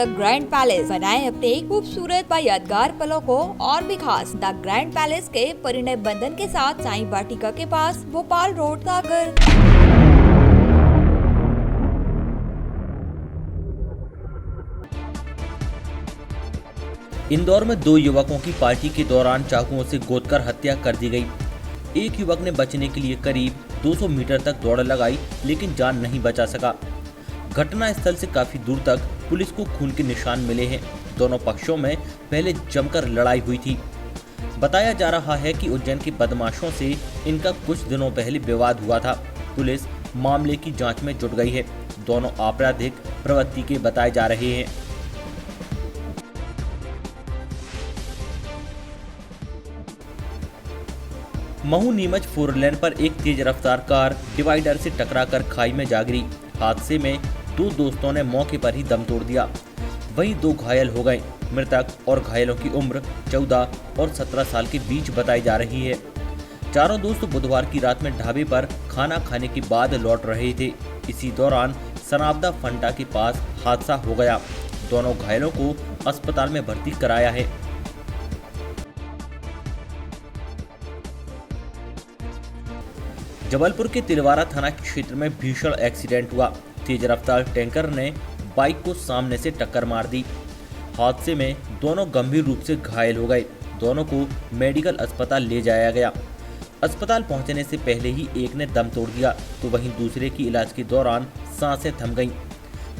The grand palace. बनाएं अपने खूबसूरत व यादगार पलों को और भी खास। द ग्रैंड पैलेस के परिणय बंधन के साथ साईं वाटिका के पास, भोपाल रोड, सागर। इंदौर में दो युवकों की पार्टी के दौरान चाकुओं से गोदकर हत्या कर दी गई। एक युवक ने बचने के लिए करीब 200 मीटर तक दौड़ लगाई, लेकिन जान नहीं बचा सका। घटना स्थल से काफी दूर तक पुलिस को खून के निशान मिले हैं। दोनों पक्षों में पहले जमकर लड़ाई हुई थी। बताया जा रहा है कि उज्जैन के बदमाशों से इनका कुछ दिनों पहले विवाद हुआ था। पुलिस मामले की जांच में जुट गई है। दोनों आपराधिक प्रवृत्ति के बताए जा रहे हैं। महू नीमच 4 लेन पर एक तेज रफ्तार कार डिवाइडर से टकराकर खाई में जा गिरी। हादसे में दो दोस्तों ने मौके पर ही दम तोड़ दिया। वहीं दो घायल हो गए। मृतक और घायलों की उम्र 14 और 17 साल के बीच बताई जा रही है। चारों दोस्त बुधवार की रात में ढाबे पर खाना खाने के बाद लौट रहे थे। इसी दौरान सनाबदा फंटा के पास हादसा हो गया। दोनों घायलों को अस्पताल में भर्ती कराया है। जबलपुर के तिलवारा थाना क्षेत्र में भीषण एक्सीडेंट हुआ। तेज रफ्तार टैंकर ने बाइक को सामने से टक्कर मार दी। हादसे में दोनों गंभीर रूप से घायल हो गए। दोनों को मेडिकल अस्पताल ले जाया गया। अस्पताल पहुंचने से पहले ही एक ने दम तोड़ दिया, तो वहीं दूसरे की इलाज के दौरान सांसें थम गईं।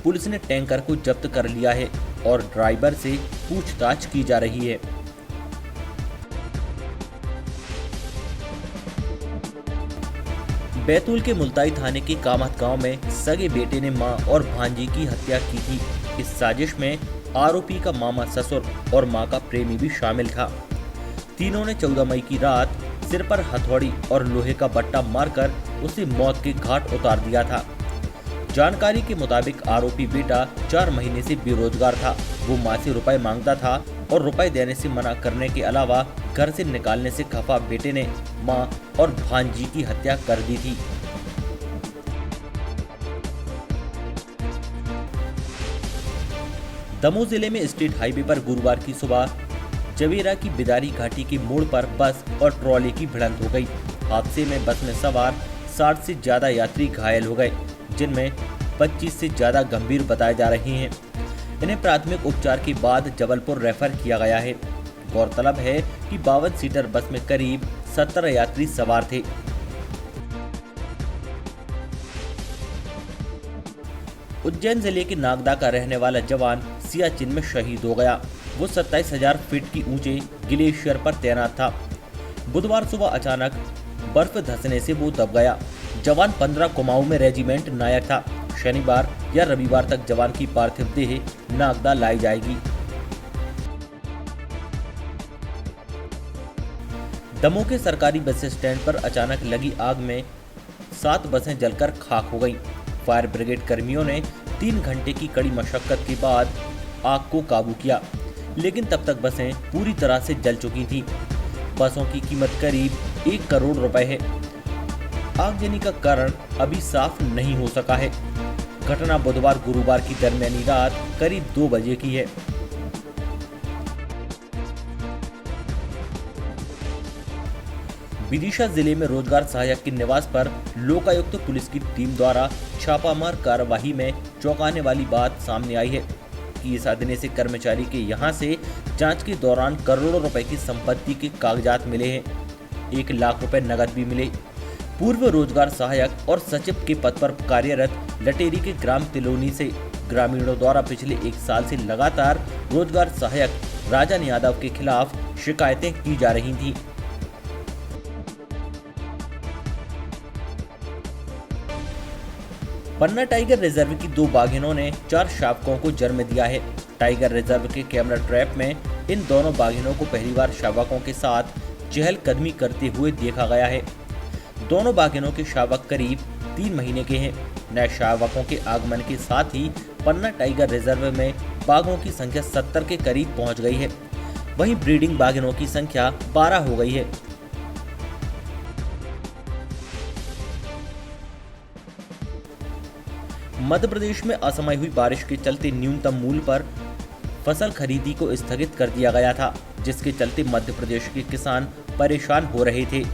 पुलिस ने टैंकर को जब्त कर लिया है और ड्राइवर से पूछताछ की जा रही है। बैतूल के मुल्ताई थाने के कामत गांव में सगे बेटे ने मां और भांजी की हत्या की थी। इस साजिश में आरोपी का मामा, ससुर और मां का प्रेमी भी शामिल था। तीनों ने 14 मई की रात सिर पर हथौड़ी और लोहे का बट्टा मारकर उसे मौत के घाट उतार दिया था। जानकारी के मुताबिक आरोपी बेटा 4 महीने से बेरोजगार था। वो मां से रुपए मांगता था और रुपए देने से मना करने के अलावा घर से निकालने से खफा बेटे ने मां और भांजी की हत्या कर दी थी। दमोह जिले में स्टेट हाईवे पर गुरुवार की सुबह जवेरा की बिदारी घाटी के मोड़ पर बस और ट्रॉली की भिड़ंत हो गई। हादसे में बस में सवार 60 से ज्यादा यात्री घायल हो गए, जिनमें 25 से ज्यादा गंभीर बताए जा रहे हैं। इन्हें प्राथमिक उपचार के बाद जबलपुर रेफर किया गया है। गौरतलब है कि 52 सीटर बस में करीब 70 यात्री सवार थे। उज्जैन जिले के नागदा का रहने वाला जवान सियाचिन में शहीद हो गया। वो 27,000 फीट की ऊंचे ग्लेशियर पर तैनात था। बुधवार सुबह अचानक बर्फ धंसने से वो दब गया। जवान 15 कुमाऊं में रेजिमेंट नायक था। शनिवार या रविवार तक जवान की पार्थिव देह नागदा लाई जाएगी। दमोह के सरकारी बस स्टैंड पर अचानक लगी आग में 7 बसें जलकर खाक हो गईं। फायर ब्रिगेड कर्मियों ने 3 घंटे की कड़ी मशक्कत के बाद आग को काबू किया, लेकिन तब तक बसें पूरी तरह से जल चुकी थीं। बसों की कीमत करीब 1 करोड़ रुपए है। आगजनी का कारण अभी साफ नहीं हो सका है। घटना बुधवार गुरुवार की दरमियानी रात करीब 2 बजे की है। विदिशा जिले में रोजगार सहायक के निवास पर लोकायुक्त पुलिस की टीम द्वारा छापामार कार्रवाई में चौंकाने वाली बात सामने आई है कि इस आदमी से कर्मचारी के यहां से जांच के दौरान करोड़ों रुपए की संपत्ति के कागजात मिले हैं। 1 लाख रुपए नकद भी मिले। पूर्व रोजगार सहायक और सचिव के पद पर कार्यरत लटेरी के ग्राम तिलोनी से ग्रामीणों द्वारा पिछले 1 साल से लगातार रोजगार सहायक राजन यादव के खिलाफ शिकायतें की जा रही थी। पन्ना टाइगर रिजर्व की 2 बाघिनों ने 4 शावकों को जन्म दिया है। टाइगर रिजर्व के कैमरा ट्रैप में इन दोनों बाघिनों को पहली बार शावकों के साथ चहलकदमी करते हुए देखा गया है। दोनों बाघिनों के शावक करीब 3 महीने के हैं। नए शावकों के आगमन के साथ ही पन्ना टाइगर रिजर्व में बाघों की संख्या 70 के करीब पहुंच गई है। वहीं ब्रीडिंग बाघिनों की संख्या 12 हो गई है। मध्य प्रदेश में असमय हुई बारिश के चलते न्यूनतम मूल्य पर फसल खरीदी को स्थगित कर दिया गया था, जिसके चलते मध्य प्रदेश के किसान परेशान हो रहे थे।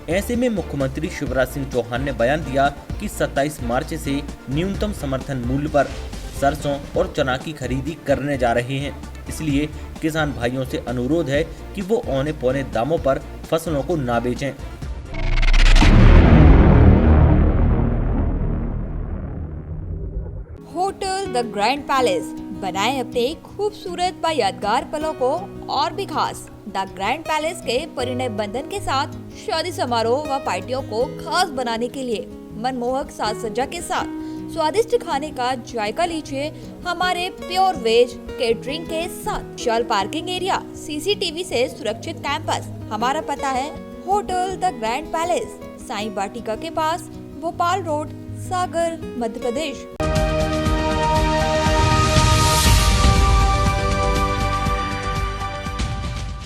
ऐसे में मुख्यमंत्री शिवराज सिंह चौहान ने बयान दिया कि 27 मार्च से न्यूनतम समर्थन मूल्य पर सरसों और चना की खरीदी करने जा रहे हैं। इसलिए किसान भाइयों से अनुरोध है कि वो औने पौने दामों पर फसलों को ना बेचें। होटल द ग्रैंड पैलेस, बनाएं अपने खूबसूरत व यादगार पलों को और भी खास। द ग्रैंड पैलेस के परिणय बंधन के साथ शादी समारोह व पार्टियों को खास बनाने के लिए मनमोहक साज सज्जा के साथ स्वादिष्ट खाने का जायका लीजिए हमारे प्योर वेज केटरिंग के साथ। विशाल पार्किंग एरिया, सीसीटीवी से सुरक्षित कैंपस। हमारा पता है hotel the grand palace, Sai Vatika के पास, भोपाल रोड, सागर, मध्य प्रदेश।